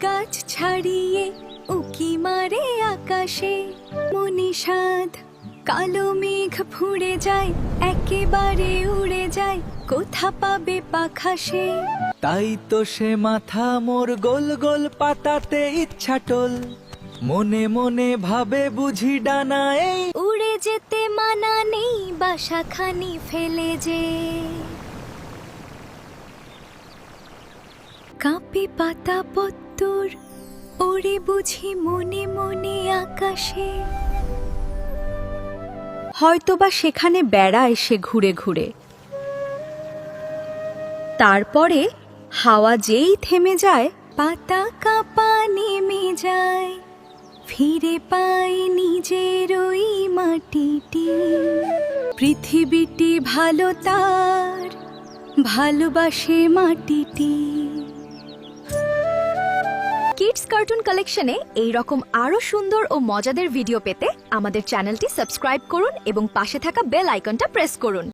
গাছ ছাড়িয়ে উকি মারে আকাশে, মনে সাধ কালো মেঘ ফুঁড়ে যায়, একেবারে উড়ে যায়, কোথা পাবে পাখা সে। তাই তো সে মাথা মোর গোল গোল পাতাতে ইচ্ছাটোল, মনে মনে ভাবে বুঝি ডানা এই। উড়ে যেতে মানা নেই, বাসাখানি ফেলে যে। কাঁপে পাতা পত্তর, ওরে বুঝি মনে মনে আকাশে। হয়তোবা সেখানে বেড়ায় সে ঘুরে ঘুরে। তারপরে হাওয়া যেই থেমে যায়, পাতা কাঁপা নেমে যায়, ফিরে পাই নিজের ওই মাটিটি। পৃথিবীটি ভালো তার, ভালোবাসে মাটিটি। কিডস কার্টুন কালেকশনে এই রকম আরো সুন্দর ও মজাদার ভিডিও পেতে আমাদের চ্যানেলটি সাবস্ক্রাইব করুন এবং পাশে থাকা বেল আইকনটা প্রেস করুন।